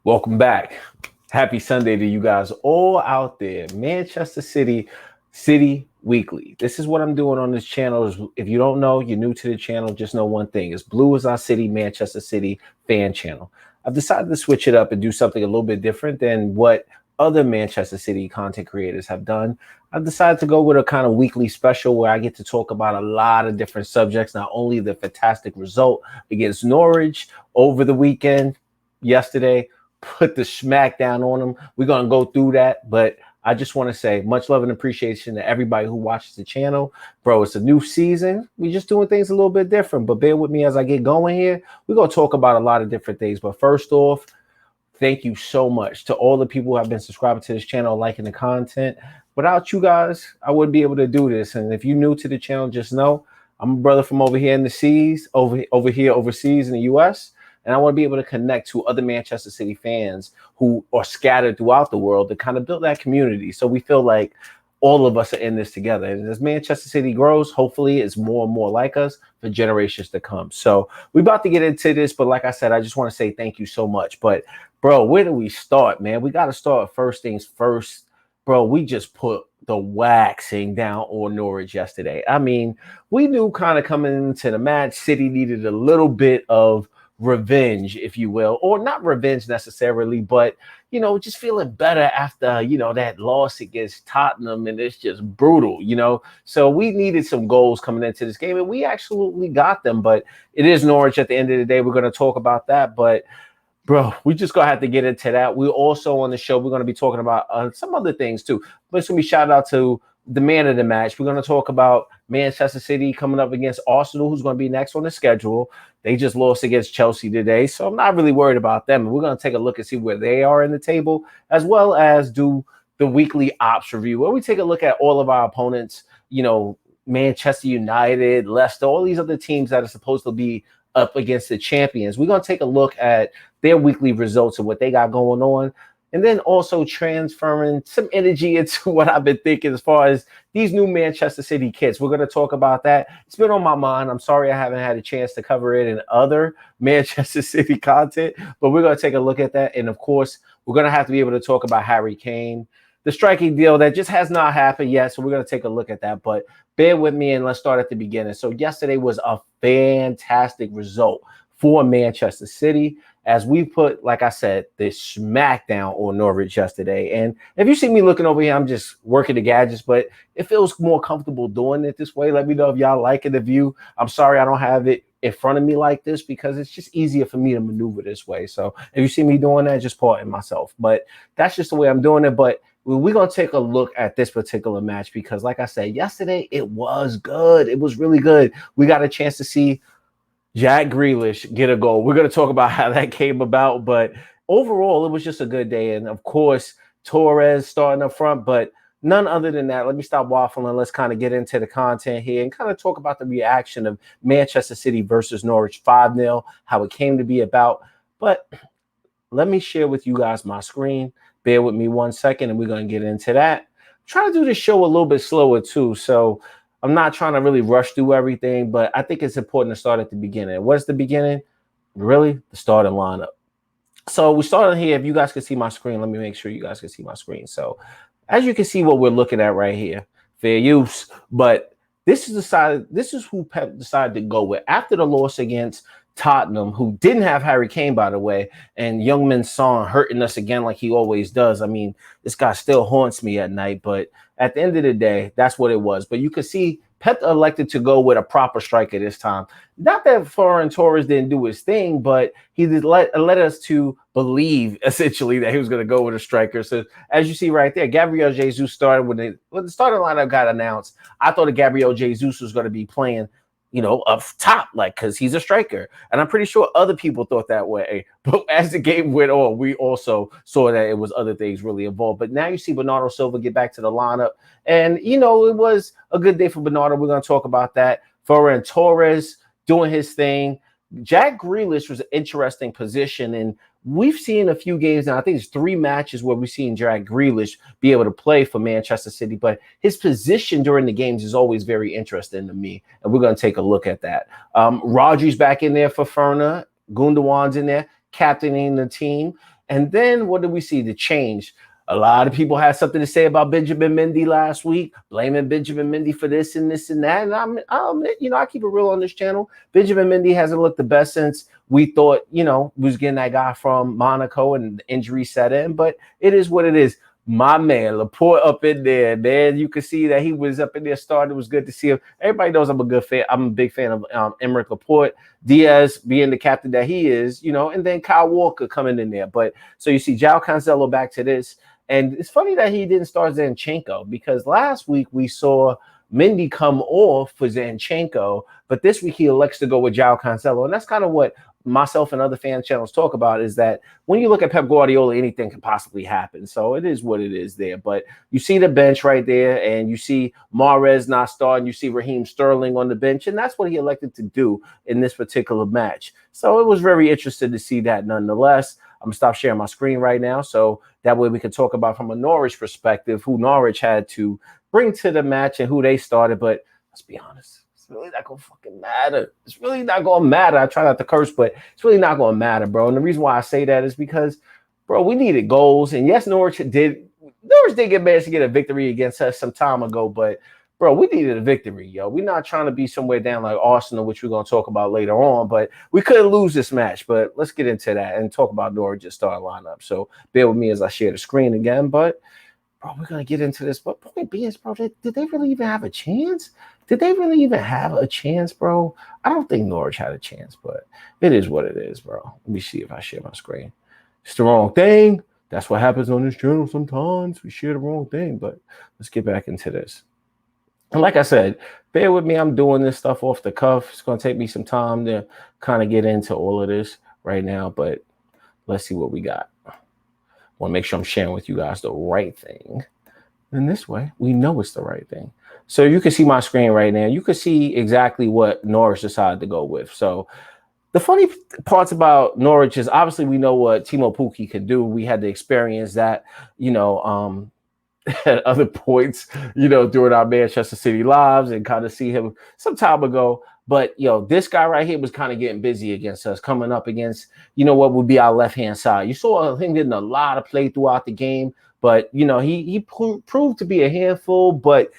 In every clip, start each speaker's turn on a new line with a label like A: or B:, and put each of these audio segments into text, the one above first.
A: Welcome back. Happy Sunday to you guys all out there. Manchester City Weekly. This is what I'm doing on this channel. If you don't know, you're new to the channel, just know one thing. It's Blue is our city, Manchester City fan channel. I've decided to switch it up and do something a little bit different than what other Manchester City content creators have done. I've decided to go with a kind of weekly special where I get to talk about a lot of different subjects, not only the fantastic result against Norwich over the weekend, yesterday, put the smack down on them. We're going to go through that, but I just want to say much love and appreciation to everybody who watches the channel. Bro, it's a new season. We're just doing things a little bit different, but bear with me as I get going here. We're going to talk about a lot of different things, but first off, thank you so much to all the people who have been subscribing to this channel, liking the content. Without you guys, I wouldn't be able to do this. And if you're new to the channel, just know I'm a brother from over here in the seas, over here overseas in the US. And I want to be able to connect to other Manchester City fans who are scattered throughout the world to kind of build that community. So we feel like all of us are in this together. And as Manchester City grows, hopefully it's more and more like us for generations to come. So we're about to get into this. But like I said, I just want to say thank you so much. But bro, where do we start, man? We got to start first things first. Bro, we just put the waxing down on Norwich yesterday. I mean, we knew kind of coming into the match, City needed a little bit of revenge, if you will, or not revenge necessarily, but just feeling better after that loss against Tottenham, and it's just brutal, so we needed some goals coming into this game, and we absolutely got them. But it is Norwich at the end of the day. We're going to talk about that, but bro, we just gonna have to get into that. We also on the show, we're going to be talking about some other things too, but it's going to be shout out to the man of the match. We're going to talk about Manchester City coming up against Arsenal, who's going to be next on the schedule. They just lost against Chelsea today, so I'm not really worried about them. We're going to take a look and see where they are in the table, as well as do the weekly ops review, where we take a look at all of our opponents, Manchester United, Leicester, all these other teams that are supposed to be up against the champions. We're going to take a look at their weekly results and what they got going on. And then also transferring some energy into what I've been thinking as far as these new Manchester City kits. We're going to talk about that. It's been on my mind. I'm sorry I haven't had a chance to cover it in other Manchester City content, but we're going to take a look at that. And of course, we're going to have to be able to talk about Harry Kane, the striking deal that just has not happened yet. So we're going to take a look at that, but bear with me and let's start at the beginning. So yesterday was a fantastic result for Manchester City, as we put, like I said, this smackdown on Norwich yesterday. And if you see me looking over here, I'm just working the gadgets, but it feels more comfortable doing it this way. Let me know if y'all liking the view. I'm sorry I don't have it in front of me like this because it's just easier for me to maneuver this way. So if you see me doing that, just pardon myself. But that's just the way I'm doing it. But we're going to take a look at this particular match because, like I said, yesterday it was good. It was really good. We got a chance to see Jack Grealish get a goal. We're going to talk about how that came about, but overall, it was just a good day. And of course, Torres starting up front, but none other than that. Let me stop waffling. Let's kind of get into the content here and kind of talk about the reaction of Manchester City versus Norwich 5-0, how it came to be about. But let me share with you guys my screen. Bear with me 1 second, and we're going to get into that. Try to do this show a little bit slower too, so I'm not trying to really rush through everything, but I think it's important to start at the beginning. What's the beginning? Really, the starting lineup. So we started here. If you guys can see my screen, let me make sure you guys can see my screen. So as you can see what we're looking at right here, fair use. But this is who Pep decided to go with after the loss against Tottenham, who didn't have Harry Kane, by the way, and Young-min Son hurting us again like he always does. I mean, this guy still haunts me at night, but at the end of the day, that's what it was. But you could see Pep elected to go with a proper striker this time. Not that Ferran Torres didn't do his thing, but he did let us to believe, essentially, that he was going to go with a striker. So as you see right there, Gabriel Jesus started when the starting lineup got announced. I thought that Gabriel Jesus was going to be playing up top, like, because he's a striker. And I'm pretty sure other people thought that way. But as the game went on, we also saw that it was other things really involved. But now you see Bernardo Silva get back to the lineup. And, it was a good day for Bernardo. We're going to talk about that. Ferran Torres doing his thing. Jack Grealish was an interesting position. And we've seen a few games now. I think it's 3 matches where we've seen Jack Grealish be able to play for Manchester City. But his position during the games is always very interesting to me. And we're going to take a look at that. Rodri's back in there for Ferner. Gundogan's in there, captaining the team. And then what did we see? The change. A lot of people had something to say about Benjamin Mendy last week, blaming Benjamin Mendy for this and this and that. And I'll admit, I keep it real on this channel. Benjamin Mendy hasn't looked the best since we thought, was getting that guy from Monaco and the injury set in. But it is what it is. My man, Laporte up in there, man. You could see that he was up in there starting. It was good to see him. Everybody knows I'm a good fan. I'm a big fan of Aymeric Laporte. Diaz being the captain that he is, and then Kyle Walker coming in there. But so you see João Cancelo back to this. And it's funny that he didn't start Zinchenko, because last week we saw Mendy come off for Zinchenko, but this week he elects to go with João Cancelo. And that's kind of what myself and other fan channels talk about, is that when you look at Pep Guardiola, anything can possibly happen. So it is what it is there. But you see the bench right there, and you see Mahrez not starting. You see Raheem Sterling on the bench, and that's what he elected to do in this particular match. So it was very interesting to see that nonetheless. I'm going to stop sharing my screen right now, so that way we can talk about from a Norwich perspective who Norwich had to bring to the match and who they started. But let's be honest. It's really not going to fucking matter. It's really not going to matter. I try not to curse, but it's really not going to matter, bro. And the reason why I say that is because, bro, we needed goals. And yes, Norwich did manage to get a victory against us some time ago, but, bro, we needed a victory, yo. We're not trying to be somewhere down like Arsenal, which we're going to talk about later on, but we couldn't lose this match. But let's get into that and talk about Norwich's starting lineup. So bear with me as I share the screen again, but, bro, we're going to get into this. But point being is, bro, did they really even have a chance? Did they really even have a chance, bro? I don't think Norwich had a chance, but it is what it is, bro. Let me see if I share my screen. It's the wrong thing. That's what happens on this channel sometimes. We share the wrong thing, but let's get back into this. And like I said, bear with me. I'm doing this stuff off the cuff. It's going to take me some time to kind of get into all of this right now, but let's see what we got. I want to make sure I'm sharing with you guys the right thing. And this way, we know it's the right thing. So you can see my screen right now. You can see exactly what Norwich decided to go with. So the funny parts about Norwich is obviously we know what Timo Pukki can do. We had to experience that, at other points, during our Manchester City lives, and kind of see him some time ago. But, this guy right here was kind of getting busy against us, coming up against, what would be our left-hand side. You saw him getting a lot of play throughout the game, but, he proved to be a handful. But,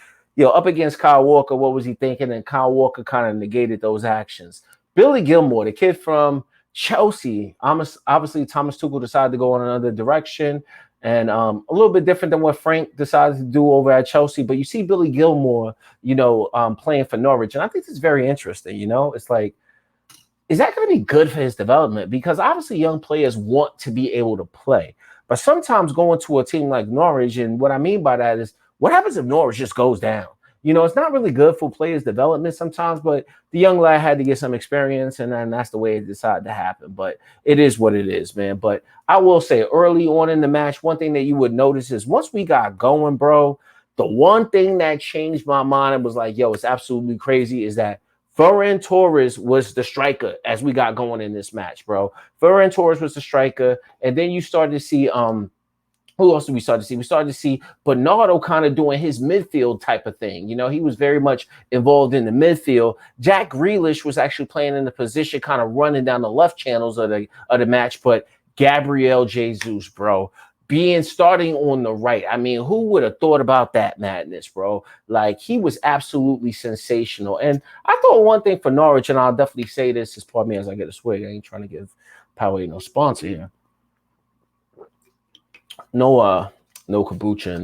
A: up against Kyle Walker, what was he thinking? And Kyle Walker kind of negated those actions. Billy Gilmore, the kid from Chelsea, obviously Thomas Tuchel decided to go in another direction. And a little bit different than what Frank decided to do over at Chelsea. But you see Billy Gilmore, playing for Norwich. And I think it's very interesting, It's like, is that going to be good for his development? Because obviously young players want to be able to play. But sometimes going to a team like Norwich, and what I mean by that is, what happens if Norwich just goes down? It's not really good for players' development sometimes, but the young lad had to get some experience, and then that's the way it decided to happen. But it is what it is, man. But I will say early on in the match, one thing that you would notice is once we got going, bro, the one thing that changed my mind and was like, yo, it's absolutely crazy, is that Ferran Torres was the striker as we got going in this match, bro. Ferran Torres was the striker, and then you started to see who else did we start to see? We started to see Bernardo kind of doing his midfield type of thing. He was very much involved in the midfield. Jack Grealish was actually playing in the position, kind of running down the left channels of the match. But Gabriel Jesus, bro, starting on the right. I mean, who would have thought about that madness, bro? Like, he was absolutely sensational. And I thought one thing for Norwich, and I'll definitely say this, is pardon me as I get a swig. I ain't trying to give Powerade no sponsor here. No kombucha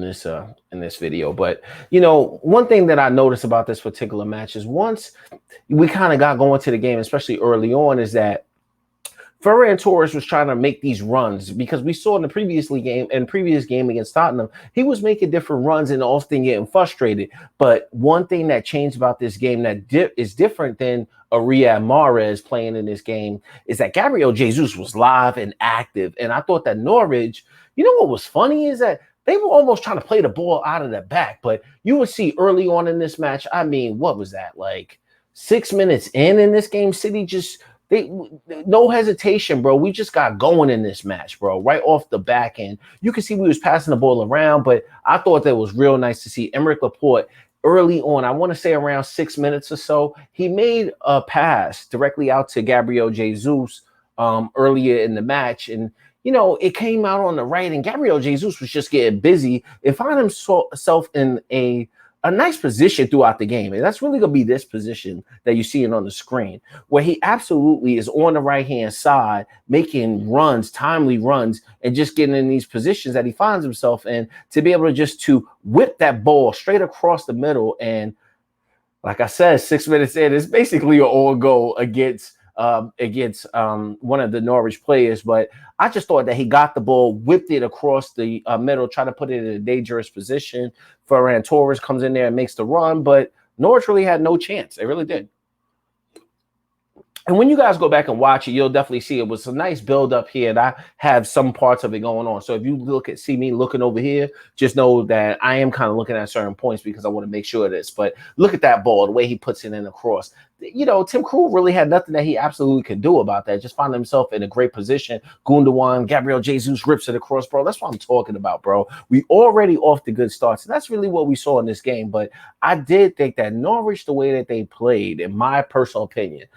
A: in this video, but one thing that I noticed about this particular match is once we kind of got going to the game, especially early on, is that Ferran Torres was trying to make these runs, because we saw in the previous game against Tottenham, he was making different runs and often getting frustrated. But one thing that changed about this game that is different than a Riyad Mahrez playing in this game is that Gabriel Jesus was live and active. And I thought that Norwich, what was funny is that they were almost trying to play the ball out of the back. But you would see early on in this match, I mean, what was that? Like 6 minutes in this game, City just... no hesitation, bro. We just got going in this match, bro. Right off the back end, you can see we was passing the ball around, but I thought that was real nice to see Aymeric Laporte early on. I want to say around 6 minutes or so, he made a pass directly out to Gabriel Jesus earlier in the match. And, it came out on the right, and Gabriel Jesus was just getting busy and found himself in a nice position throughout the game. And that's really going to be this position that you're seeing on the screen, where he absolutely is on the right-hand side, making runs, timely runs, and just getting in these positions that he finds himself in to be able to just to whip that ball straight across the middle. And like I said, 6 minutes in, it's basically an all goal against one of the Norwich players. But I just thought that he got the ball, whipped it across the middle, trying to put it in a dangerous position. Ferran Torres comes in there and makes the run, but Norwich really had no chance. They really did. And when you guys go back and watch it, you'll definitely see it was a nice build up here. And I have some parts of it going on. So if you see me looking over here, just know that I am kind of looking at certain points because I want to make sure of this. But look at that ball, the way he puts it in across. Tim Krul really had nothing that he absolutely could do about that. Just found himself in a great position. Gundogan, Gabriel Jesus rips it across, bro. That's what I'm talking about, bro. We already off the good starts. And that's really what we saw in this game. But I did think that Norwich, the way that they played, in my personal opinion,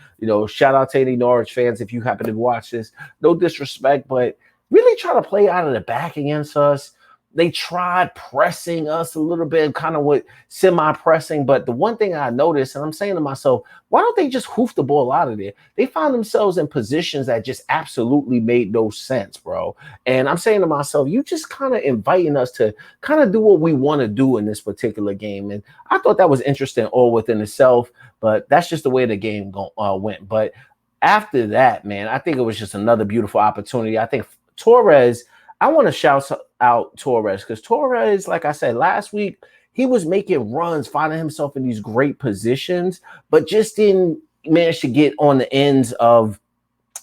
A: shout out to any Norwich fans if you happen to watch this. No disrespect, but really try to play out of the back against us. They tried pressing us a little bit, kind of with semi-pressing. But the one thing I noticed, and I'm saying to myself, why don't they just hoof the ball out of there? They found themselves in positions that just absolutely made no sense, bro. And I'm saying to myself, you just kind of inviting us to kind of do what we want to do in this particular game. And I thought that was interesting all within itself, but that's just the way the game went. But after that, man, I think it was just another beautiful opportunity. I think Torres, I want to shout out Torres because Torres, like I said, last week, he was making runs, finding himself in these great positions, but just didn't manage to get on the ends of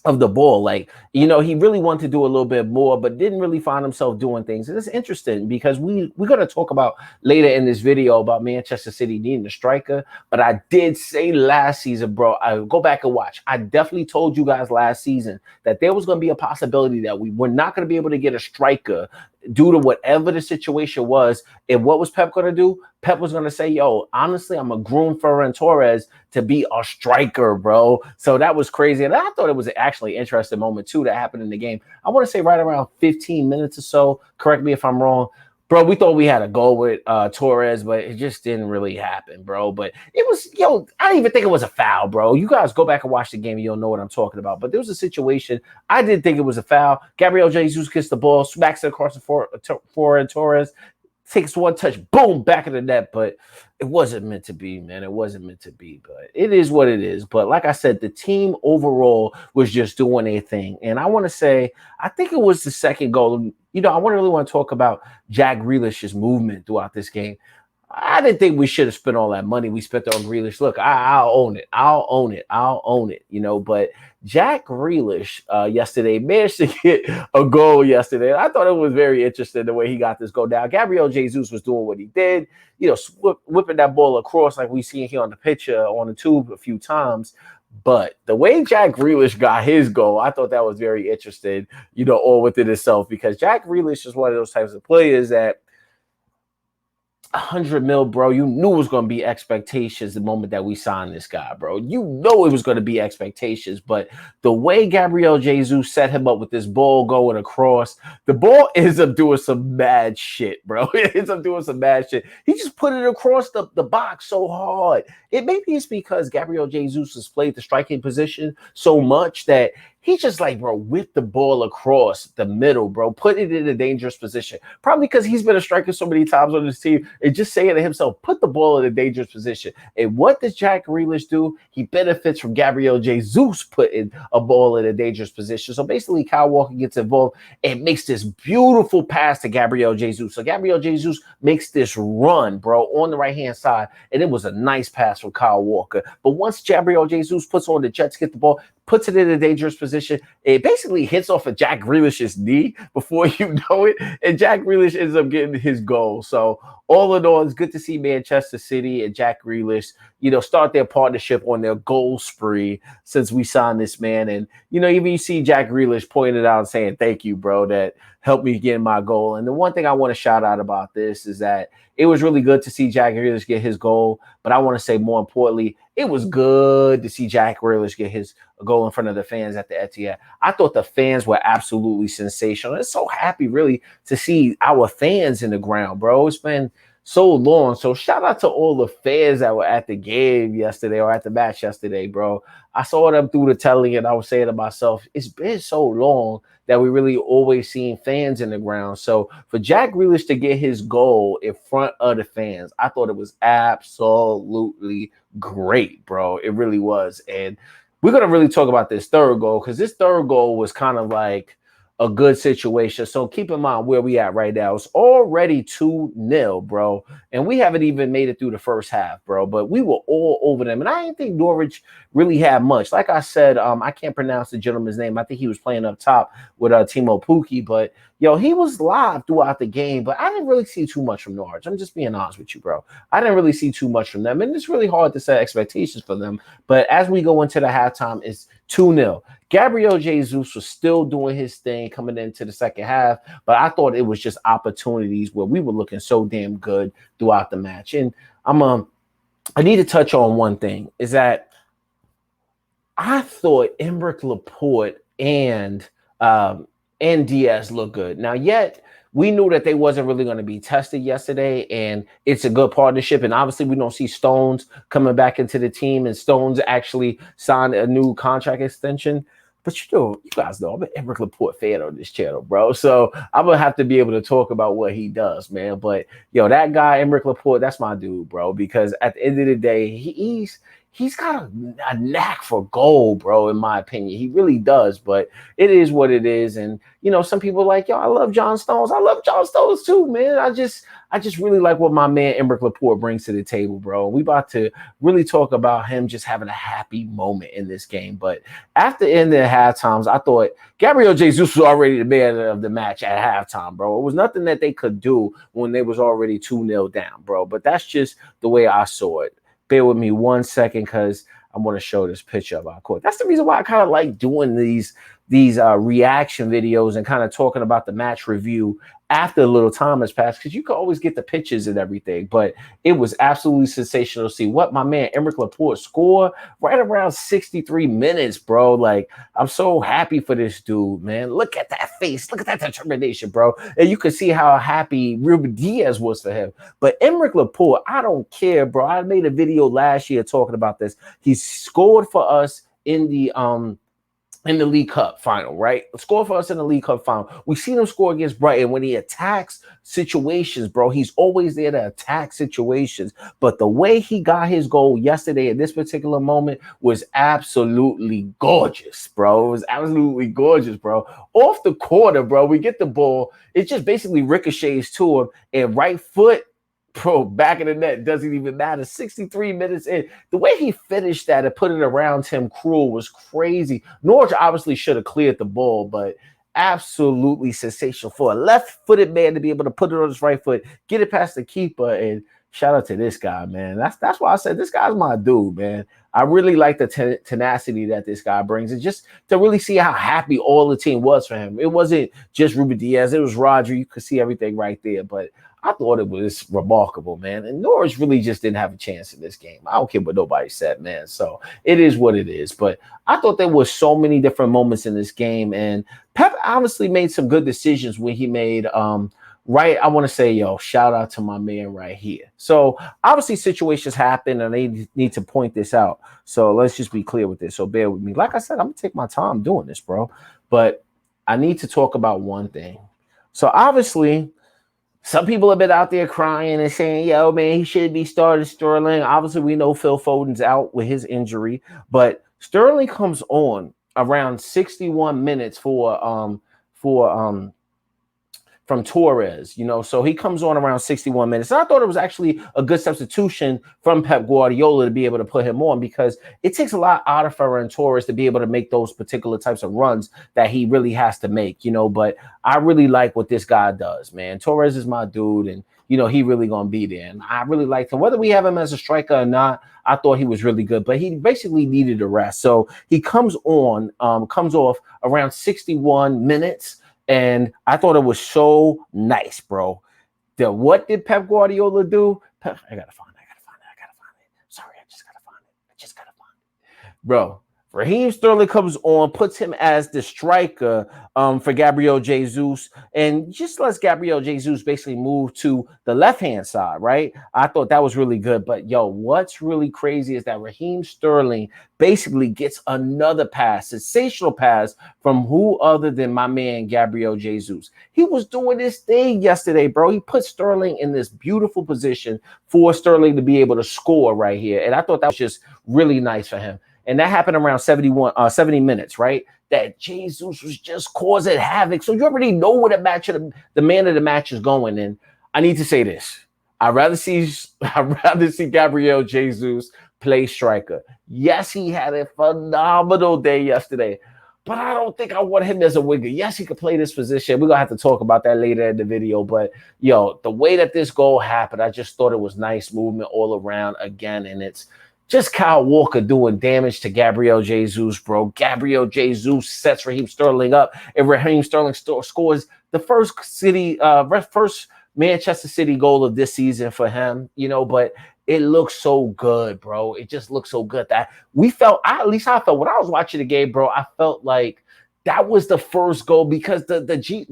A: the ball. Like, he really wanted to do a little bit more, but didn't really find himself doing things. And it's interesting because we're going to talk about later in this video about Manchester City needing a striker. But I did say last season, bro, I go back and watch. I definitely told you guys last season that there was going to be a possibility that we were not going to be able to get a striker due to whatever the situation was. And what was Pep going to do? Pep was going to say, yo, honestly, I'm going to groom Ferran Torres to be a striker, bro. So that was crazy. And I thought it was actually an interesting moment, too, that happened in the game. I want to say right around 15 minutes or so. Correct me if I'm wrong. Bro, we thought we had a goal with Torres, but it just didn't really happen, bro. But it was, I didn't even think it was a foul, bro. You guys go back and watch the game and you'll know what I'm talking about. But there was a situation, I did think it was a foul. Gabriel Jesus gets the ball, smacks it across the floor, and Torres takes one touch, boom, back of the net. But it wasn't meant to be, man. It wasn't meant to be, but it is what it is. But like I said, the team overall was just doing their thing. And I want to say, I think it was the second goal. I really want to talk about Jack Grealish's movement throughout this game. I didn't think we should have spent all that money we spent on Grealish. Look, I'll own it. I'll own it, But Jack Grealish yesterday managed to get a goal yesterday. I thought it was very interesting the way he got this goal down. Gabriel Jesus was doing what he did, whipping that ball across like we see here on the picture on the tube a few times. But the way Jack Grealish got his goal, I thought that was very interesting, all within itself, because Jack Grealish is one of those types of players that 100 mil, bro. You knew it was going to be expectations the moment that we signed this guy, bro. You know it was going to be expectations. But the way Gabriel Jesus set him up with this ball going across, the ball ends up doing some mad shit, bro. It ends up doing some mad shit. He just put it across the box so hard. Maybe it's because Gabriel Jesus has played the striking position so much that he just whip the ball across the middle, bro. Put it in a dangerous position. Probably because he's been a striker so many times on this team and just saying to himself, put the ball in a dangerous position. And what does Jack Grealish do? He benefits from Gabriel Jesus putting a ball in a dangerous position. So basically, Kyle Walker gets involved and makes this beautiful pass to Gabriel Jesus. So Gabriel Jesus makes this run, bro, on the right-hand side. And it was a nice pass from Kyle Walker. But once Gabriel Jesus puts on the Jets, get the ball, puts it in a dangerous position, it basically hits off of Jack Grealish's knee before you know it, and Jack Grealish ends up getting his goal. So all in all, it's good to see Manchester City and Jack Grealish, start their partnership on their goal spree since we signed this man. And, even you see Jack Grealish pointed out and saying, thank you, bro, that helped me get my goal. And the one thing I want to shout out about this is that it was really good to see Jack Grealish get his goal. But I want to say more importantly, it was good to see Jack Grealish get his goal in front of the fans at the Etihad. I thought the fans were absolutely sensational. It's so happy, really, to see our fans in the ground, bro. It's been so long. So shout out to all the fans that were at the game yesterday or at the match yesterday, bro. I saw them through the telly and I was saying to myself, it's been so long that we really always seen fans in the ground. So for Jack Grealish to get his goal in front of the fans, I thought it was absolutely great, bro. It really was. And we're going to really talk about this third goal because this third goal was kind of like a good situation. So keep in mind where we at right now. It's already 2-0, bro. And we haven't even made it through the first half, bro. But we were all over them. And I didn't think Norwich really had much. Like I said, I can't pronounce the gentleman's name. I think he was playing up top with Timo Pukki. But, yo, he was live throughout the game. But I didn't really see too much from Norwich. I'm just being honest with you, bro. I didn't really see too much from them. And it's really hard to set expectations for them. But as we go into the halftime, it's 2-0. Gabriel Jesus was still doing his thing coming into the second half, but I thought it was just opportunities where we were looking so damn good throughout the match. And I need to touch on one thing, is that I thought Aymeric, Laporte, and Diaz looked good. Now, yet we knew that they wasn't really going to be tested yesterday, and it's a good partnership. And obviously, we don't see Stones coming back into the team, and Stones actually signed a new contract extension. But you guys know I'm an Aymeric Laporte fan on this channel, bro. So I'm gonna have to be able to talk about what he does, man. But yo, that guy Aymeric Laporte, that's my dude, bro. Because at the end of the day, he's got a knack for goal, bro. In my opinion, he really does. But it is what it is, and some people are like, yo, I love John Stones. I love John Stones too, man. I just really like what my man Aymeric Laporte brings to the table, bro. We about to really talk about him just having a happy moment in this game. But after in the half times, I thought Gabriel Jesus was already the man of the match at halftime, bro. It was nothing that they could do when they was already 2-0 down, bro. But that's just the way I saw it. Bear with me 1 second because I want to show this picture of our court. That's the reason why I kind of like doing these reaction videos and kind of talking about the match review after a little time has passed, because you can always get the pictures and everything. But it was absolutely sensational to see what my man Aymeric Laporte scored right around 63 minutes, bro. Like, I'm so happy for this dude, man. Look at that face. Look at that determination, bro. And you can see how happy Ruben Diaz was for him. But Aymeric Laporte, I don't care, bro. I made a video last year talking about this. He scored for us in the League Cup final, right? Score for us in the League Cup final. We seen him score against Brighton. When he attacks situations, bro, he's always there to attack situations. But the way he got his goal yesterday at this particular moment was absolutely gorgeous, bro. It was absolutely gorgeous, bro. Off the corner, bro, we get the ball. It just basically ricochets to him, and right foot, bro, back in the net, doesn't even matter. 63 minutes in. The way he finished that and put it around Tim Krul was crazy. Norwich obviously should have cleared the ball, but absolutely sensational for a left-footed man to be able to put it on his right foot, get it past the keeper, and shout out to this guy, man. That's why I said this guy's my dude, man. I really like the tenacity that this guy brings, and just to really see how happy all the team was for him. It wasn't just Ruben Diaz. It was Roger. You could see everything right there, but I thought it was remarkable, man. And Norwich really just didn't have a chance in this game. I don't care what nobody said, man. So it is what it is. But I thought there were so many different moments in this game. And Pep honestly made some good decisions when he made right. I want to say, yo, shout out to my man right here. So obviously situations happen and they need to point this out. So let's just be clear with this. So bear with me. Like I said, I'm going to take my time doing this, bro. But I need to talk about one thing. So obviously, some people have been out there crying and saying, yo, man, he should be starting Sterling. Obviously, we know Phil Foden's out with his injury, but Sterling comes on around 61 minutes from Torres, so he comes on around 61 minutes. And I thought it was actually a good substitution from Pep Guardiola to be able to put him on, because it takes a lot out of Ferran Torres to be able to make those particular types of runs that he really has to make, but I really like what this guy does, man. Torres is my dude, and he really gonna be there. And I really liked him. Whether we have him as a striker or not, I thought he was really good, but he basically needed a rest. So he comes off around 61 minutes. And I thought it was so nice, bro. What did Pep Guardiola do? I gotta find it. Sorry, I just gotta find it. Bro, Raheem Sterling comes on, puts him as the striker for Gabriel Jesus, and just lets Gabriel Jesus basically move to the left-hand side, right? I thought that was really good. But yo, what's really crazy is that Raheem Sterling basically gets another pass, sensational pass from who other than my man Gabriel Jesus. He was doing this thing yesterday, bro. He put Sterling in this beautiful position for Sterling to be able to score right here. And I thought that was just really nice for him. And that happened around 70 minutes, right? That Jesus was just causing havoc. So you already know where the man of the match is going. And I need to say this. I'd rather see Gabriel Jesus play striker. Yes, he had a phenomenal day yesterday, but I don't think I want him as a winger. Yes, he could play this position. We're going to have to talk about that later in the video. But, yo, the way that this goal happened, I just thought it was nice movement all around again. And it's just Kyle Walker doing damage to Gabriel Jesus, bro. Gabriel Jesus sets Raheem Sterling up, and Raheem Sterling scores the first Manchester City goal of this season for him, but it looks so good, bro. It just looks so good that at least I felt when I was watching the game, bro, I felt like that was the first goal because the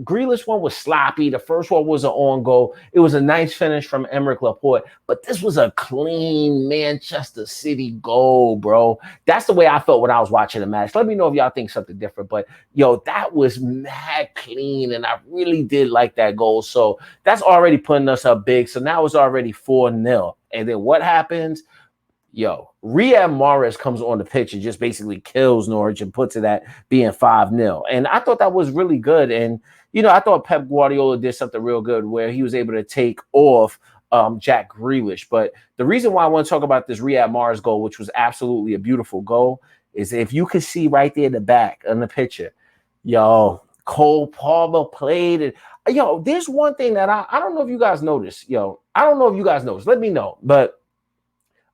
A: Grealish one was sloppy. The first one was an on goal. It was a nice finish from Aymeric Laporte, but this was a clean Manchester City goal, bro. That's the way I felt when I was watching the match. Let me know if y'all think something different, but yo, that was mad clean, and I really did like that goal. So that's already putting us up big. So now it's already 4-0. And then what happens? Yo, Riyad Mahrez comes on the pitch and just basically kills Norwich and puts it at being 5-0. And I thought that was really good. And, I thought Pep Guardiola did something real good where he was able to take off Jack Grealish. But the reason why I want to talk about this Riyad Mahrez goal, which was absolutely a beautiful goal, is if you can see right there in the back on the picture, yo, Cole Palmer played it. Yo, there's one thing that I don't know if you guys noticed. Yo, I don't know if you guys noticed. Let me know. But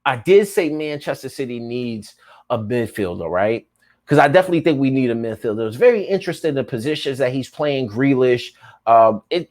A: I did say Manchester City needs a midfielder, right? Because I definitely think we need a midfielder. It's very interesting in the positions that he's playing Grealish.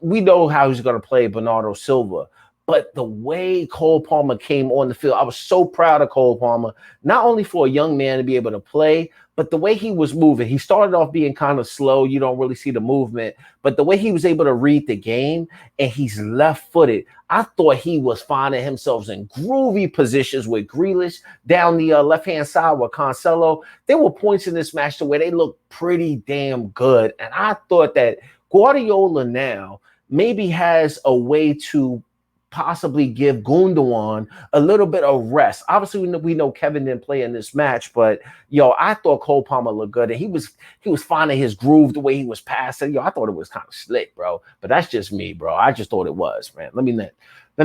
A: We know how he's going to play Bernardo Silva. But the way Cole Palmer came on the field, I was so proud of Cole Palmer, not only for a young man to be able to play, but the way he was moving. He started off being kind of slow. You don't really see the movement. But the way he was able to read the game, and he's left-footed, I thought he was finding himself in groovy positions with Grealish down the left-hand side with Cancelo. There were points in this match to where they looked pretty damn good. And I thought that Guardiola now maybe has a way to possibly give Gundogan a little bit of rest. Obviously, we know Kevin didn't play in this match, but yo, I thought Cole Palmer looked good, and he was finding his groove the way he was passing. Yo, I thought it was kind of slick, bro. But that's just me, bro. I just thought it was, man. Let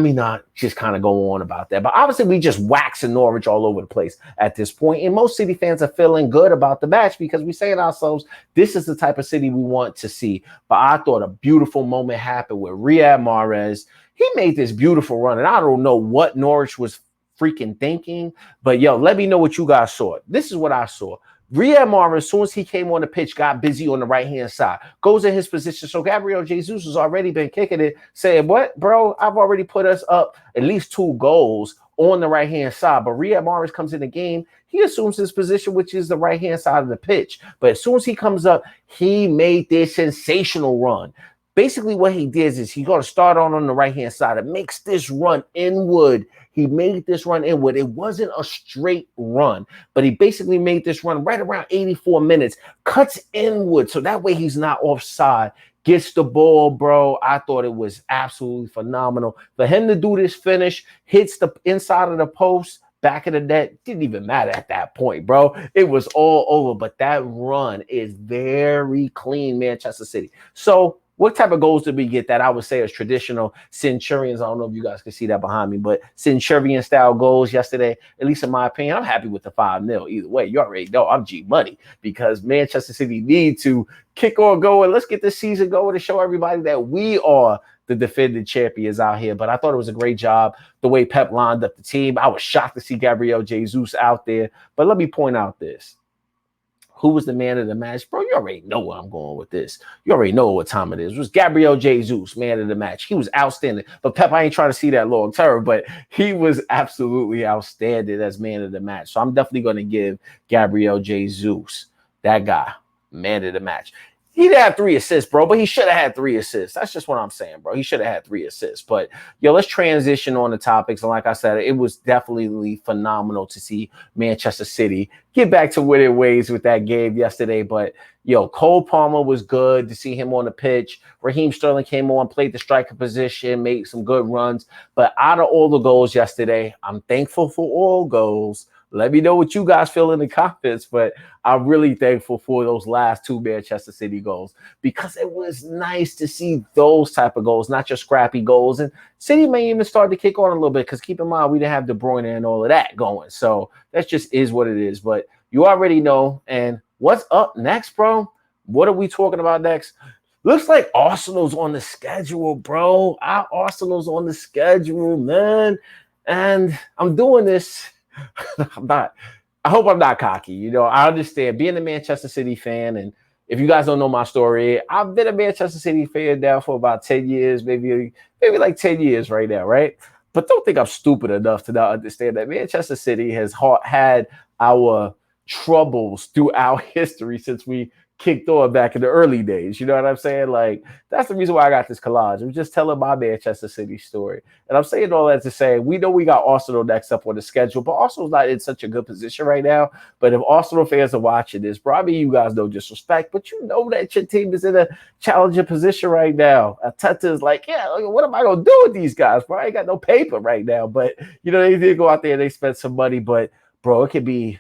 A: me not just kind of go on about that. But obviously, we just waxing Norwich all over the place at this point. And most City fans are feeling good about the match because we say to ourselves, this is the type of City we want to see. But I thought a beautiful moment happened with Riyad Mahrez. He made this beautiful run. And I don't know what Norwich was freaking thinking. But, yo, let me know what you guys saw. This is what I saw. Riyad Mahrez, as soon as he came on the pitch, got busy on the right-hand side, goes in his position. So Gabriel Jesus has already been kicking it, saying, what, bro? I've already put us up at least 2 goals on the right-hand side. But Riyad Mahrez comes in the game. He assumes his position, which is the right-hand side of the pitch. But as soon as he comes up, he made this sensational run. Basically, what he did is he's going to start on the right-hand side. It makes this run inward. He made this run inward. It wasn't a straight run, but he basically made this run right around 84 minutes, cuts inward, so that way he's not offside, gets the ball, bro. I thought it was absolutely phenomenal. For him to do this finish, hits the inside of the post, back of the net, didn't even matter at that point, bro. It was all over, but that run is very clean, Manchester City. So, what type of goals did we get that I would say is traditional Centurions? I don't know if you guys can see that behind me, but Centurion-style goals yesterday, at least in my opinion. I'm happy with the 5-0 either way. You already know I'm G-Money because Manchester City need to kick on going. Let's get this season going to show everybody that we are the defending champions out here. But I thought it was a great job the way Pep lined up the team. I was shocked to see Gabriel Jesus out there. But let me point out this. Who was the man of the match? Bro, you already know where I'm going with this. You already know what time it is. It was Gabriel Jesus, man of the match. He was outstanding. But Pep, I ain't trying to see that long term, but he was absolutely outstanding as man of the match. So I'm definitely going to give Gabriel Jesus, that guy, man of the match. He didn't have 3 assists, bro, but he should have had 3 assists. That's just what I'm saying, bro. He should have had 3 assists. But, yo, let's transition on the topics. And like I said, it was definitely phenomenal to see Manchester City get back to winning ways with that game yesterday. But, yo, Cole Palmer was good to see him on the pitch. Raheem Sterling came on, played the striker position, made some good runs. But out of all the goals yesterday, I'm thankful for all goals. Let me know what you guys feel in the comments, but I'm really thankful for those last 2 Manchester City goals because it was nice to see those type of goals, not just scrappy goals. And City may even start to kick on a little bit because keep in mind, we didn't have De Bruyne and all of that going. So that just is what it is. But you already know. And what's up next, bro? What are we talking about next? Looks like Arsenal's on the schedule, bro. Our Arsenal's on the schedule, man. And I'm doing this. I hope I'm not cocky. You know, I understand being a Manchester City fan. And if you guys don't know my story, I've been a Manchester City fan now for about 10 years, maybe like 10 years right now, right? But don't think I'm stupid enough to not understand that Manchester City has had our troubles throughout history since we kicked on back in the early days. You know what I'm saying? Like, that's the reason why I got this collage. I'm just telling my Manchester City story. And I'm saying all that to say, we know we got Arsenal next up on the schedule, but Arsenal's not in such a good position right now. But if Arsenal fans are watching this, bro, I mean, you guys no disrespect, but you know that your team is in a challenging position right now. Arteta is like, yeah, what am I going to do with these guys, bro? I ain't got no paper right now. But, you know, they did go out there and they spent some money. But, bro, it can be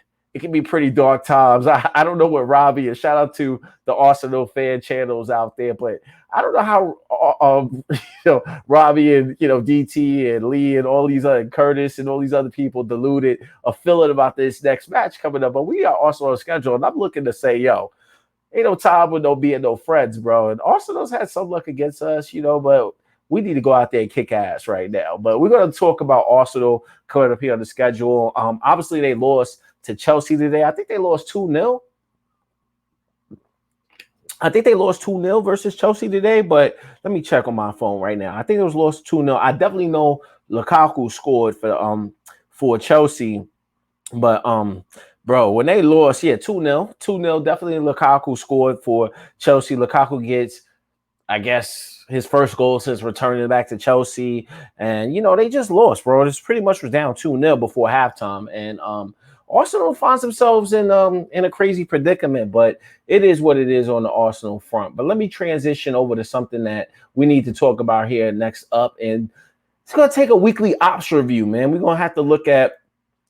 A: pretty dark times. I don't know what Robbie, and shout out to the Arsenal fan channels out there, but I don't know how Robbie and DT and Lee and all these other Curtis and all these other people deluded a feeling about this next match coming up. But we are Arsenal on the schedule, and I'm looking to say, yo, ain't no time with no being no friends, bro. And Arsenal's had some luck against us, but we need to go out there and kick ass right now. But we're going to talk about Arsenal coming up here on the schedule. Obviously, they lost to Chelsea today. I think they lost 2-0. I think they lost 2-0 versus Chelsea today, but let me check on my phone right now. I think it was lost 2-0. I definitely know Lukaku scored for Chelsea, but bro, when they lost, 2-0, definitely Lukaku scored for Chelsea. Lukaku gets, I guess, his first goal since returning back to Chelsea, and they just lost, bro. This pretty much was down 2-0 before halftime, and Arsenal finds themselves in a crazy predicament, but it is what it is on the Arsenal front. But let me transition over to something that we need to talk about here next up, and it's going to take a weekly ops review, man. We're going to have to look at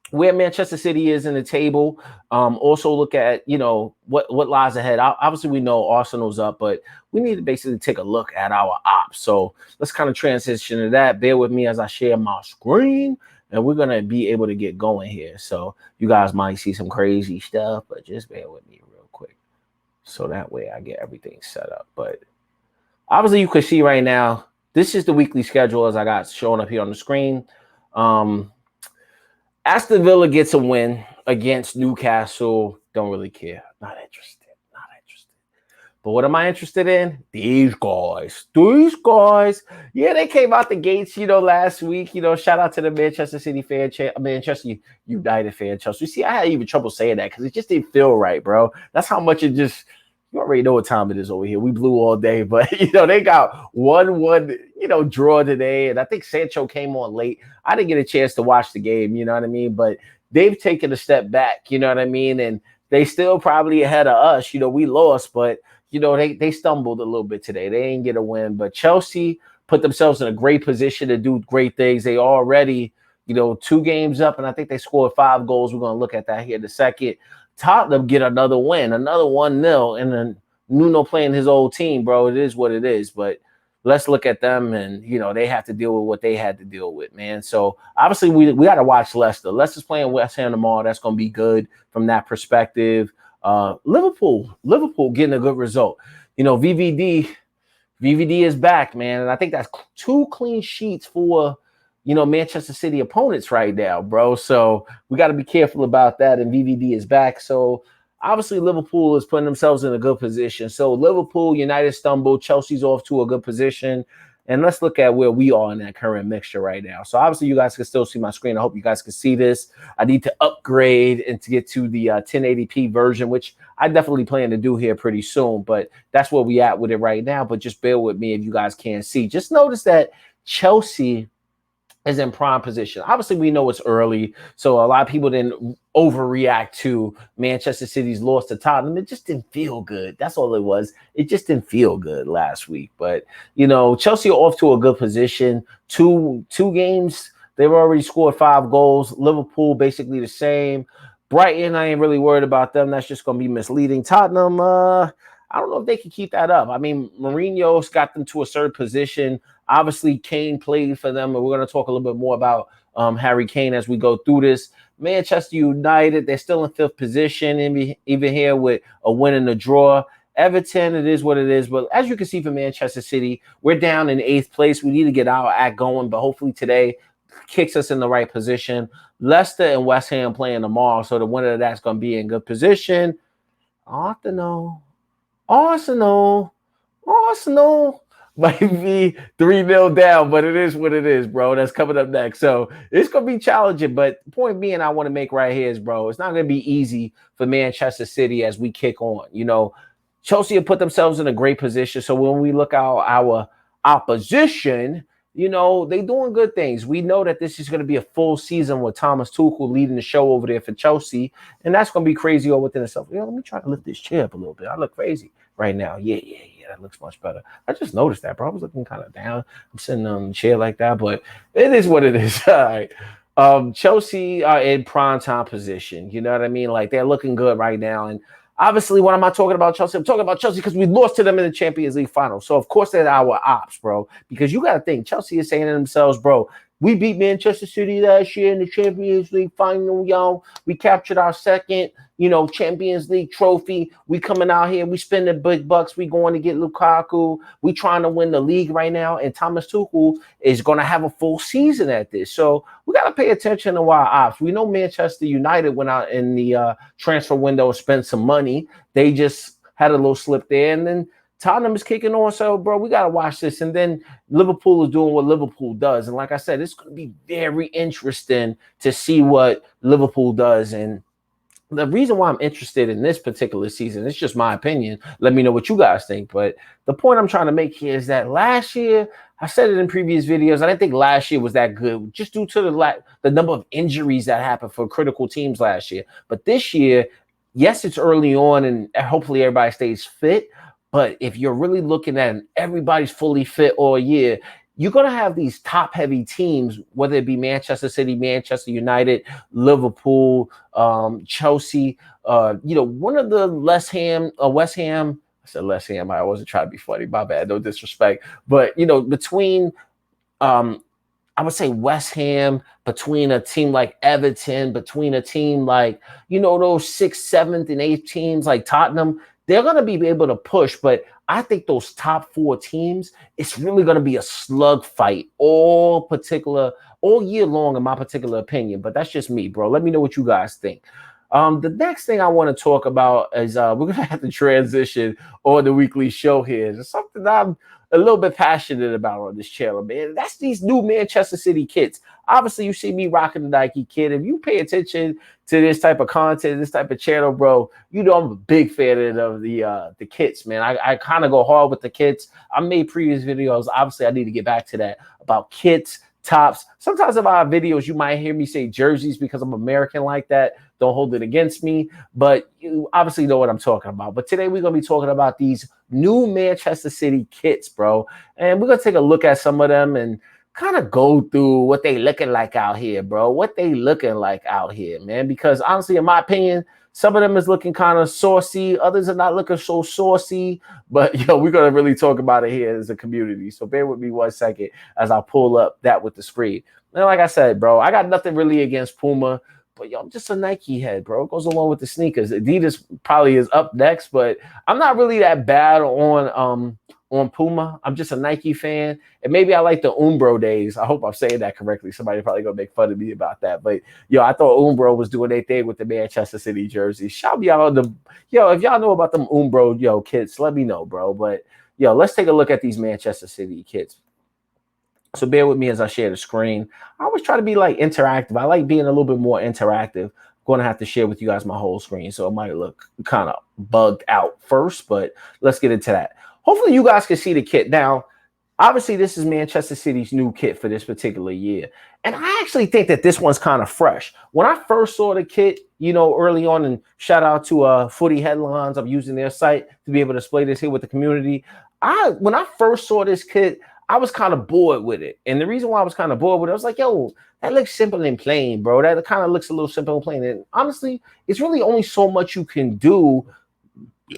A: where Manchester City is in the table. Also look at, what lies ahead. Obviously, we know Arsenal's up, but we need to basically take a look at our ops. So let's kind of transition to that. Bear with me as I share my screen. And we're going to be able to get going here. So you guys might see some crazy stuff, but just bear with me real quick. So that way I get everything set up. But obviously you can see right now, this is the weekly schedule as I got shown up here on the screen. Aston Villa gets a win against Newcastle. Don't really care. Not interested. But what am I interested in? These guys. Yeah, they came out the gates, last week. Shout out to the Manchester City fan, Manchester United fan, Chelsea. You see, I had even trouble saying that because it just didn't feel right, bro. That's how much it just, you already know what time it is over here. We blew all day, but, they got 1-1, draw today. And I think Sancho came on late. I didn't get a chance to watch the game, you know what I mean? But they've taken a step back, you know what I mean? And they still probably ahead of us. We lost, but they stumbled a little bit today. They ain't get a win, but Chelsea put themselves in a great position to do great things. They already, 2 games up, and I think they scored 5 goals. We're going to look at that here in a second. Tottenham get another win, another 1-0, and then Nuno playing his old team, bro. It is what it is, but let's look at them, and, they have to deal with what they had to deal with, man. So, obviously, we got to watch Leicester. Leicester's playing West Ham tomorrow. That's going to be good from that perspective. Liverpool getting a good result. VVD is back, man. And I think that's 2 clean sheets for, Manchester City opponents right now, bro. So we got to be careful about that. And VVD is back. So Obviously, Liverpool is putting themselves in a good position. So Liverpool, United stumbled, Chelsea's off to a good position. And let's look at where we are in that current mixture right now. So obviously, you guys can still see my screen. I hope you guys can see this. I need to upgrade and to get to the 1080p version, which I definitely plan to do here pretty soon. But that's where we at with it right now. But just bear with me if you guys can't see. Just notice that Chelsea is in prime position. Obviously, we know it's early, so a lot of people didn't overreact to Manchester City's loss to Tottenham. It just didn't feel good. That's all it was. It just didn't feel good last week. But Chelsea are off to a good position. Two games, they've already scored 5 goals. Liverpool basically the same. Brighton, I ain't really worried about them. That's just going to be misleading. Tottenham, I don't know if they can keep that up. I mean, Mourinho's got them to a certain position. Obviously, Kane played for them, and we're going to talk a little bit more about Harry Kane as we go through this. Manchester United, they're still in 5th position, even here with a win and a draw. Everton, it is what it is. But as you can see for Manchester City, we're down in 8th place. We need to get our act going, but hopefully today kicks us in the right position. Leicester and West Ham playing tomorrow, so the winner of that's going to be in good position. Arsenal might be 3-0 down, but it is what it is, bro. That's coming up next. So it's going to be challenging. But the point being I want to make right here is, bro, it's not going to be easy for Manchester City as we kick on. Chelsea have put themselves in a great position. So when we look at our opposition, they doing good things. We know that this is going to be a full season with Thomas Tuchel leading the show over there for Chelsea. And that's going to be crazy all within itself. Let me try to lift this chair up a little bit. I look crazy right now. Yeah. That looks much better. I just noticed that, bro. I was looking kind of down. I'm sitting on the chair like that, but it is what it is. All right. Chelsea are in prime time position. You know what I mean? Like, they're looking good right now. And obviously, what am I talking about Chelsea? I'm talking about Chelsea because we lost to them in the Champions League final. So, of course, they're our ops, bro. Because you got to think, Chelsea is saying to themselves, bro, we beat Manchester City last year in the Champions League final, y'all. We captured our second, Champions League trophy. We coming out here. We spending big bucks. We going to get Lukaku. We trying to win the league right now. And Thomas Tuchel is going to have a full season at this. So we got to pay attention to our ops. We know Manchester United went out in the transfer window and spent some money. They just had a little slip there. And then Tottenham is kicking on, so, bro, we got to watch this. And then Liverpool is doing what Liverpool does. And like I said, it's going to be very interesting to see what Liverpool does. And the reason why I'm interested in this particular season, it's just my opinion. Let me know what you guys think. But the point I'm trying to make here is that last year, I said it in previous videos, I didn't think last year was that good just due to the number of injuries that happened for critical teams last year. But this year, yes, it's early on, and hopefully everybody stays fit. But if you're really looking at everybody's fully fit all year, you're going to have these top-heavy teams, whether it be Manchester City, Manchester United, Liverpool, Chelsea. One of the West Ham. I said West Ham. I wasn't trying to be funny. My bad. No disrespect. But, between I would say West Ham, between a team like Everton, between a team like, those 6th, 7th, and 8th teams like Tottenham, they're going to be able to push. But I think those top 4 teams, it's really going to be a slug fight all year long, in my particular opinion. But that's just me, bro. Let me know what you guys think. The next thing I want to talk about is we're going to have to transition on the weekly show here. It's something that I'm a little bit passionate about on this channel, man. That's these new Manchester City kits. Obviously, you see me rocking the Nike kit. If you pay attention to this type of content, this type of channel, bro, I'm a big fan of the kits, man. I kind of go hard with the kits. I made previous videos. Obviously, I need to get back to that about kits, tops. Sometimes in my videos, you might hear me say jerseys because I'm American like that. Don't hold it against me, but you obviously know what I'm talking about. But today we're going to be talking about these new Manchester City kits, bro. And we're going to take a look at some of them and kind of go through what they looking like out here, bro. What they looking like out here, man. Because honestly, in my opinion, some of them is looking kind of saucy. Others are not looking so saucy. But, we're going to really talk about it here as a community. So bear with me 1 second as I pull up that with the screen. And like I said, bro, I got nothing really against Puma. But I'm just a Nike head, bro. It goes along with the sneakers. Adidas probably is up next, but I'm not really that bad on on Puma. I'm just a Nike fan. And maybe I like the Umbro days. I hope I'm saying that correctly. Somebody probably going to make fun of me about that. But, I thought Umbro was doing their thing with the Manchester City jersey. Shout me out on the, if y'all know about them Umbro, kits, let me know, bro. But, let's take a look at these Manchester City kits. So bear with me as I share the screen. I always try to be like interactive. I like being a little bit more interactive. I'm going to have to share with you guys my whole screen. So it might look kind of bugged out first, but let's get into that. Hopefully you guys can see the kit. Now, obviously this is Manchester City's new kit for this particular year. And I actually think that this one's kind of fresh. When I first saw the kit, early on, and shout out to Footy Headlines. I'm using their site to be able to display this here with the community. When I first saw this kit, I was kind of bored with it. And the reason why I was kind of bored with it, I was like, yo, that looks simple and plain, bro. That kind of looks a little simple and plain. And honestly, it's really only so much you can do.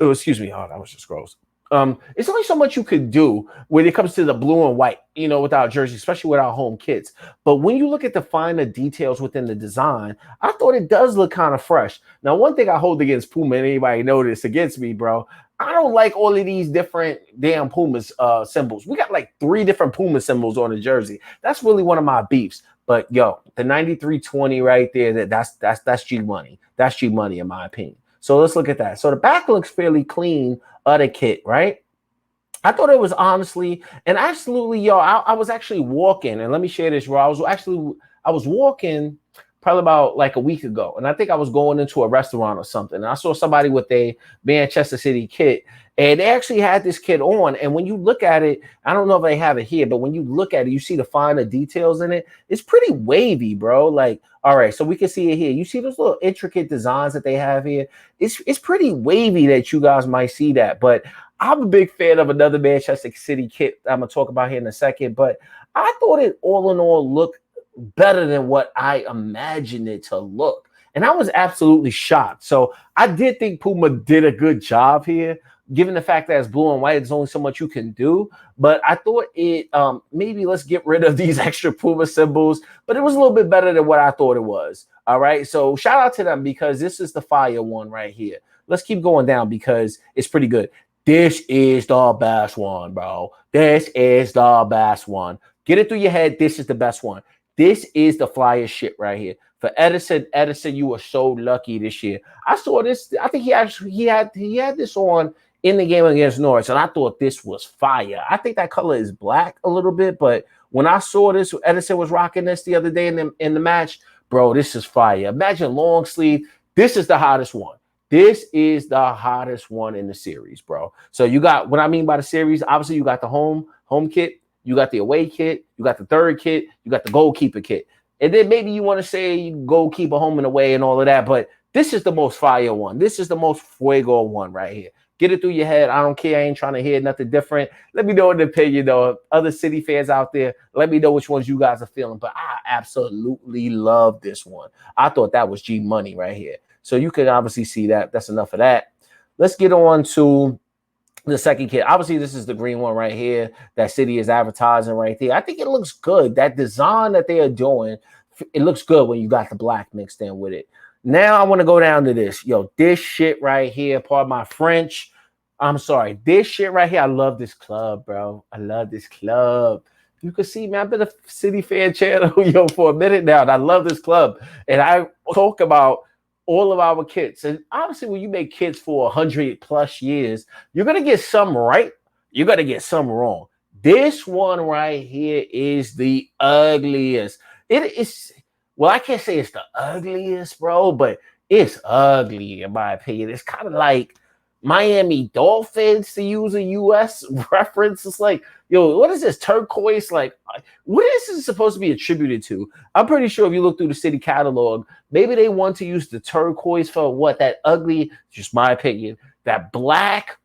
A: Oh, excuse me. Oh, that was just gross. It's only so much you could do when it comes to the blue and white, with our jerseys, especially with our home kits. But when you look at the finer details within the design, I thought it does look kind of fresh. Now, one thing I hold against Puma, and anybody know this against me, bro, I don't like all of these different damn Pumas symbols. We got like 3 different Puma symbols on the jersey. That's really one of my beefs. But the 9320 right there, that's G money. That's G money in my opinion. So let's look at that. So the back looks fairly clean of the kit, right? I thought it was honestly and absolutely, I was actually walking, and let me share this, bro. I was walking probably about like a week ago, and I think I was going into a restaurant or something, and I saw somebody with a Manchester City kit, and they actually had this kit on, and when you look at it, I don't know if they have it here, but when you look at it, you see the finer details in it. It's pretty wavy, bro. Like, all right, so we can see it here. You see those little intricate designs that they have here? It's pretty wavy that you guys might see that, but I'm a big fan of another Manchester City kit I'm going to talk about here in a second, but I thought it all in all looked better than what I imagined it to look. And I was absolutely shocked. So I did think Puma did a good job here, given the fact that it's blue and white. There's only so much you can do. But I thought it maybe let's get rid of these extra Puma symbols. But it was a little bit better than what I thought it was. All right. So shout out to them because this is the fire one right here. Let's keep going down because it's pretty good. This is the best one, bro. This is the best one. Get it through your head. This is the best one. This is the flyer shit right here. For Edison, you were so lucky this year. I saw this. I think he had this on in the game against Norwich, and I thought this was fire. I think that color is black a little bit, but when I saw this, Edison was rocking this the other day in the match, bro. This is fire. Imagine long sleeve. This is the hottest one. This is the hottest one in the series, bro. So you got what I mean by the series. Obviously, you got the home kit, you got the away kit, you got the third kit, you got the goalkeeper kit. And then maybe you want to say goalkeeper home and away and all of that, but this is the most fire one. This is the most fuego one right here. Get it through your head. I don't care. I ain't trying to hear nothing different. Let me know an opinion, though. Other City fans out there, let me know which ones you guys are feeling. But I absolutely love this one. I thought that was G money right here. So you can obviously see that. That's enough of that. Let's get on to the second kit. Obviously, this is the green one right here that City is advertising right there. I think it looks good. That design that they are doing, it looks good when you got the black mixed in with it. Now I want to go down to this. Yo, this shit right here, pardon my French. I'm sorry. This shit right here, I love this club, bro. I love this club. You can see, man, I've been a City fan channel, for a minute now, and I love this club. And I talk about all of our kits. And obviously, when you make kits for 100 plus years, you're going to get some right. You're going to get some wrong. This one right here is the ugliest. It is, well, I can't say it's the ugliest, bro, but it's ugly in my opinion. It's kind of like Miami Dolphins, to use a U.S. reference. It's like, yo, what is this turquoise? Like, what is this supposed to be attributed to? I'm pretty sure if you look through the City catalog, maybe they want to use the turquoise for what? That ugly, just my opinion, that black,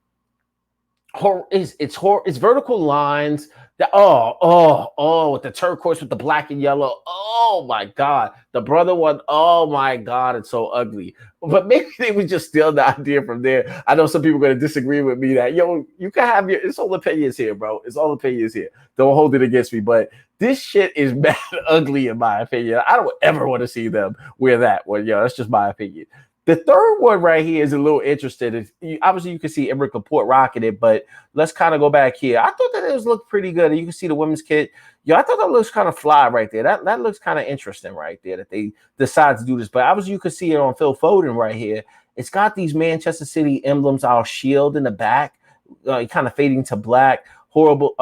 A: it's vertical lines. With the turquoise with the black and yellow. Oh my God. The brother one. Oh my God. It's so ugly. But maybe they would just steal the idea from there. I know some people are going to disagree with me that, you can have it's all opinions here, bro. It's all opinions here. Don't hold it against me. But this shit is mad ugly in my opinion. I don't ever want to see them wear that one. That's just my opinion. The third one right here is a little interesting. Obviously, you can see Aymeric Laporte rocking it, but let's kind of go back here. I thought that it was looked pretty good. You can see the women's kit. Yo, I thought that looks kind of fly right there. That looks kind of interesting right there that they decide to do this. But obviously, you can see it on Phil Foden right here. It's got these Manchester City emblems, our shield in the back, kind of fading to black. Horrible.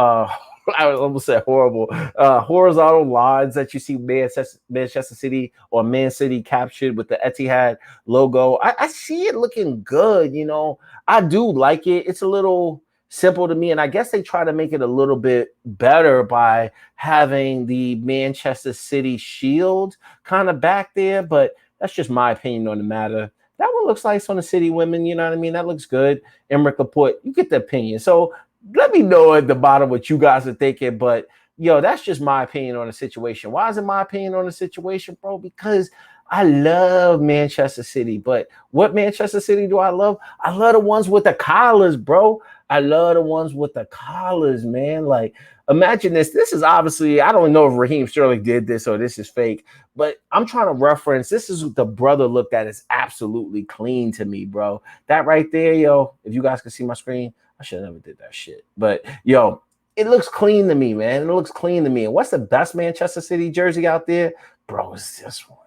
A: I almost said horrible. Horizontal lines that you see Manchester City or Man City captured with the Etihad logo. I see it looking good. You know, I do like it. It's a little simple to me, and I guess they try to make it a little bit better by having the Manchester City shield kind of back there. But that's just my opinion on the matter. That one looks nice on the City women. You know what I mean? That looks good. Aymeric Laporte, you get the opinion. So let me know at the bottom what you guys are thinking. But, yo, that's just my opinion on the situation. Why is it my opinion on the situation, bro? Because I love Manchester City. But what Manchester City do I love? I love the ones with the collars, bro. I love the ones with the collars, man. Like, imagine this. This is obviously, I don't know if Raheem Sterling did this or this is fake, but I'm trying to reference, this is the brother look that is absolutely clean to me, bro. That right there, yo, if you guys can see my screen, I should have never did that shit. But, yo, it looks clean to me, man. It looks clean to me. And what's the best Manchester City jersey out there? Bro, it's this one.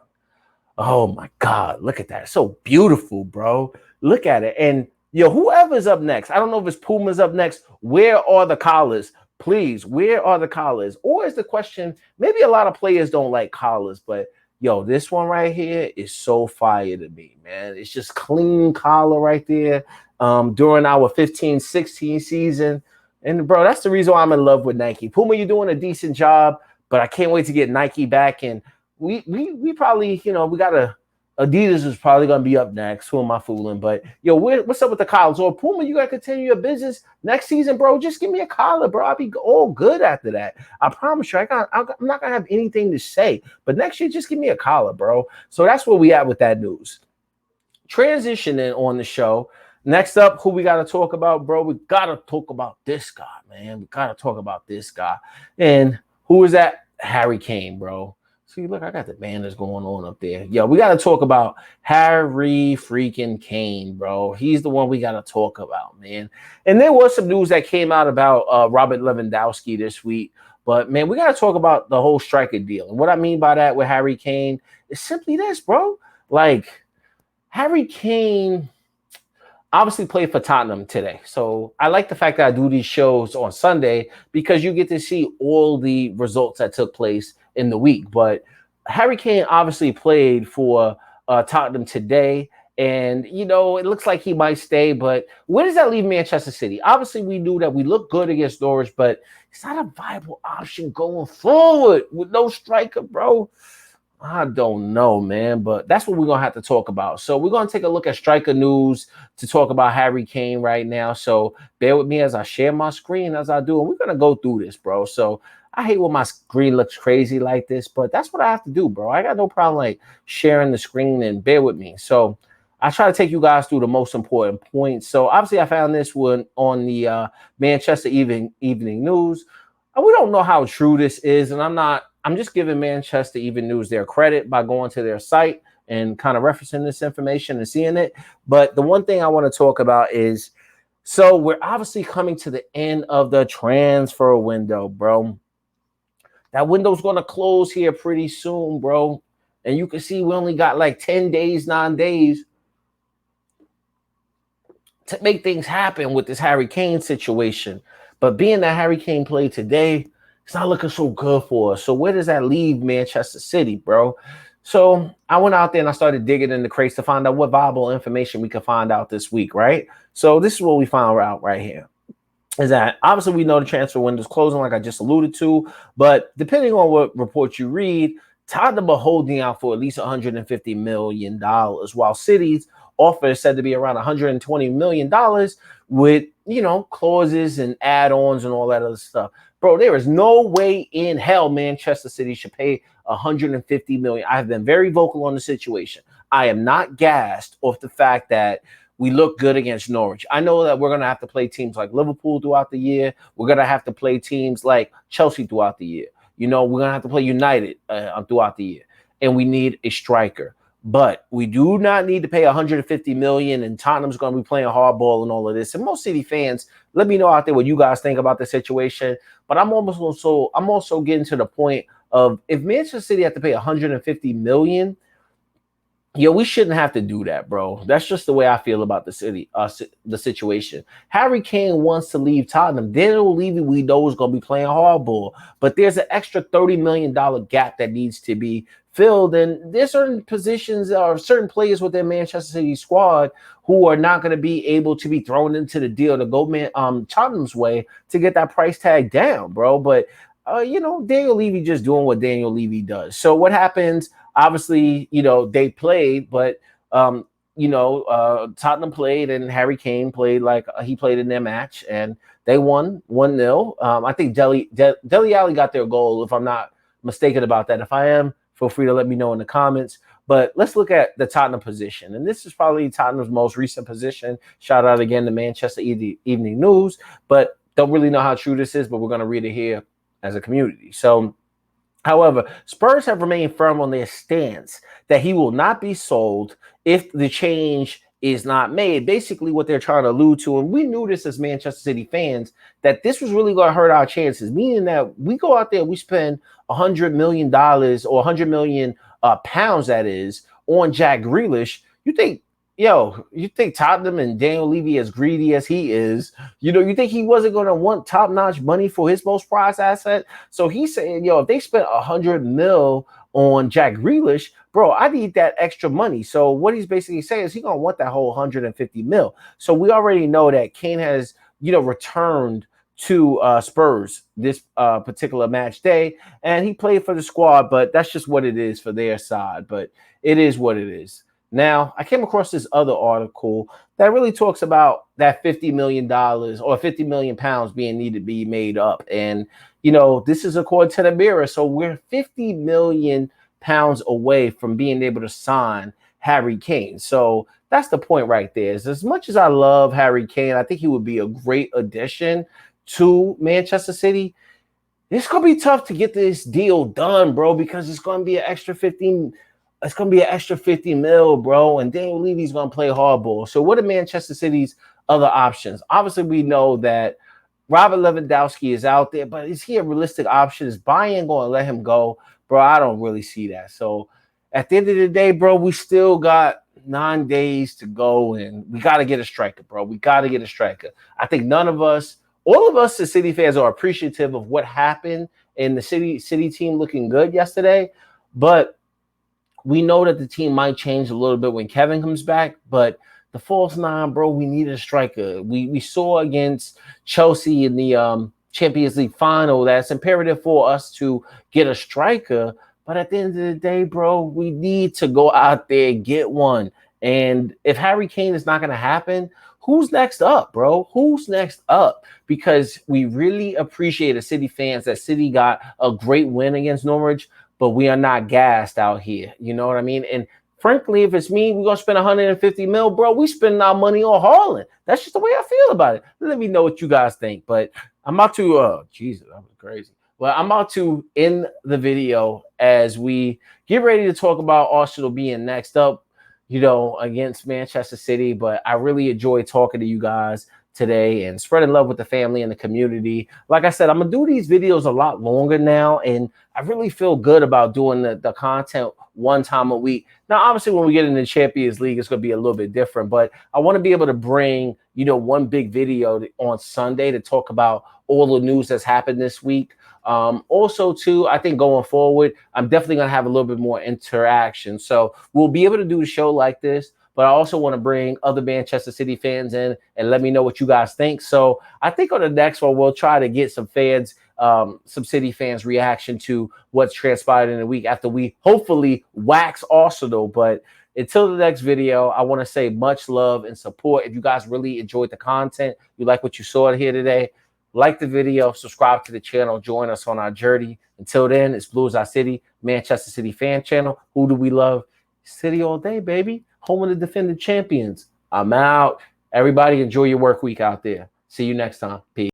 A: Oh, my God. Look at that. It's so beautiful, bro. Look at it. And, yo, whoever's up next, I don't know if it's Puma's up next. Where are the collars? Please, where are the collars? Or is the question, maybe a lot of players don't like collars, but, yo, this one right here is so fire to me, man. It's just clean collar right there. During our 15-16 season. And, bro, that's the reason why I'm in love with Nike. Puma, you're doing a decent job, but I can't wait to get Nike back. And we probably, you know, we got to – Adidas is probably going to be up next. Who am I fooling? But, yo, what's up with the collars? Or Puma, you got to continue your business next season, bro. Just give me a collar, bro. I'll be all good after that. I promise you. I'm not going to have anything to say. But next year, just give me a collar, bro. So that's where we at with that news. Transitioning on the show – next up, who we got to talk about, bro? We got to talk about this guy, man. We got to talk about this guy. And who is that? Harry Kane, bro. See, look, I got the banners going on up there. Yo, we got to talk about Harry freaking Kane, bro. He's the one we got to talk about, man. And there was some news that came out about Robert Lewandowski this week. But, man, we got to talk about the whole striker deal. And what I mean by that with Harry Kane is simply this, bro. Like, Harry Kane obviously played for Tottenham today. So I like the fact that I do these shows on Sunday because you get to see all the results that took place in the week. But Harry Kane obviously played for Tottenham today. And, you know, it looks like he might stay. But where does that leave Manchester City? Obviously, we knew that we looked good against Norwich, but it's not a viable option going forward with no striker, bro. I don't know, man, but that's what we're going to have to talk about. So we're going to take a look at striker news to talk about Harry Kane right now. So bear with me as I share my screen as I do, and we're going to go through this, bro. So I hate when my screen looks crazy like this, but that's what I have to do, bro. I got no problem like sharing the screen, and bear with me. So I try to take you guys through the most important points. So obviously I found this one on the Manchester Evening News. And we don't know how true this is, and I'm just giving Manchester Evening News their credit by going to their site and kind of referencing this information and seeing it. But the one thing I want to talk about is, so we're obviously coming to the end of the transfer window, bro. That window's going to close here pretty soon, bro. And you can see we only got like 10 days, 9 days to make things happen with this Harry Kane situation. But being that Harry Kane played today, it's not looking so good for us. So where does that leave Manchester City, bro? So I went out there and I started digging in the crates to find out what viable information we could find out this week, right? So this is what we found out right here. Is that obviously we know the transfer window's closing, like I just alluded to. But depending on what report you read, Tottenham are holding out for at least $150 million, while City's offer is said to be around $120 million with, you know, clauses and add-ons and all that other stuff. Bro, there is no way in hell Manchester City should pay $150 million. I have been very vocal on the situation. I am not gassed off the fact that we look good against Norwich. I know that we're going to have to play teams like Liverpool throughout the year. We're going to have to play teams like Chelsea throughout the year. You know, we're going to have to play United throughout the year. And we need a striker. But we do not need to pay 150 million, and Tottenham's going to be playing hardball and all of this. And most City fans, let me know out there what you guys think about the situation. But I'm also getting to the point of, if Manchester City have to pay 150 million, we shouldn't have to do that, bro. That's just the way I feel about the situation. Harry Kane wants to leave Tottenham. Daniel Levy, we know, is going to be playing hardball, but there's an extra $30 million gap that needs to be filled. And there's certain positions or certain players within Manchester City squad who are not going to be able to be thrown into the deal to go Tottenham's way to get that price tag down, bro. But Daniel Levy just doing what Daniel Levy does. So what happens? Obviously, they played, but Tottenham played and Harry Kane played like he played in their match, and they won 1-0. I think Dele Alli got their goal, if I'm not mistaken about that. If I am, feel free to let me know in the comments. But let's look at the Tottenham position. And this is probably Tottenham's most recent position. Shout out again to Manchester Evening News. But don't really know how true this is, but we're going to read it here as a community. So, however, Spurs have remained firm on their stance that he will not be sold if the change is not made. Basically, what they're trying to allude to, and we knew this as Manchester City fans, that this was really going to hurt our chances, meaning that we go out there, we spend $100 million or 100 million pounds, that is, on Jack Grealish. You think Tottenham and Daniel Levy, as greedy as he is, you think he wasn't going to want top-notch money for his most prized asset? So he's saying, if they spent 100 mil on Jack Grealish, bro, I need that extra money. So what he's basically saying is he's going to want that whole 150 mil. So we already know that Kane has, returned to Spurs this particular match day, and he played for the squad, but that's just what it is for their side. But it is what it is. Now, I came across this other article that really talks about that $50 million or 50 million pounds being needed to be made up. And, this is according to the Mirror. So we're 50 million pounds away from being able to sign Harry Kane. So that's the point right there. As much as I love Harry Kane, I think he would be a great addition to Manchester City. It's going to be tough to get this deal done, bro, because it's going to be an extra 15. It's going to be an extra 50 mil, bro, and Daniel Levy's going to play hardball. So what are Manchester City's other options? Obviously, we know that Robert Lewandowski is out there, but is he a realistic option? Is Bayern going to let him go? Bro, I don't really see that. So at the end of the day, bro, we still got 9 days to go, and we got to get a striker, bro. We got to get a striker. I think all of us as City fans are appreciative of what happened in the City team looking good yesterday, but we know that the team might change a little bit when Kevin comes back, but the false nine, bro, we need a striker. We saw against Chelsea in the Champions League final that it's imperative for us to get a striker. But at the end of the day, bro, we need to go out there and get one. And if Harry Kane is not going to happen, who's next up, bro? Who's next up? Because we really appreciate as City fans that City got a great win against Norwich, but we are not gassed out here. You know what I mean? And frankly, if it's me, we're going to spend 150 mil, bro. We spending our money on Haaland. That's just the way I feel about it. Let me know what you guys think. But I'm about to, Jesus, that was crazy. Well, I'm about to end the video as we get ready to talk about Arsenal being next up, against Manchester City. But I really enjoy talking to you guys today and spreading love with the family and the community. Like I said, I'm going to do these videos a lot longer now, and I really feel good about doing the content one time a week. Now, obviously, when we get into the Champions League, it's going to be a little bit different, but I want to be able to bring, one big video on Sunday to talk about all the news that's happened this week. Also, too, I think going forward, I'm definitely going to have a little bit more interaction. So we'll be able to do a show like this, but I also want to bring other Manchester City fans in and let me know what you guys think. So I think on the next one, we'll try to get some fans, some City fans' reaction to what's transpired in the week after we hopefully wax Arsenal. But until the next video, I want to say much love and support. If you guys really enjoyed the content, you like what you saw here today, like the video, subscribe to the channel, join us on our journey. Until then, it's Blues Our City, Manchester City fan channel. Who do we love? City all day, baby. Home of the defending champions. I'm out. Everybody enjoy your work week out there. See you next time. Peace.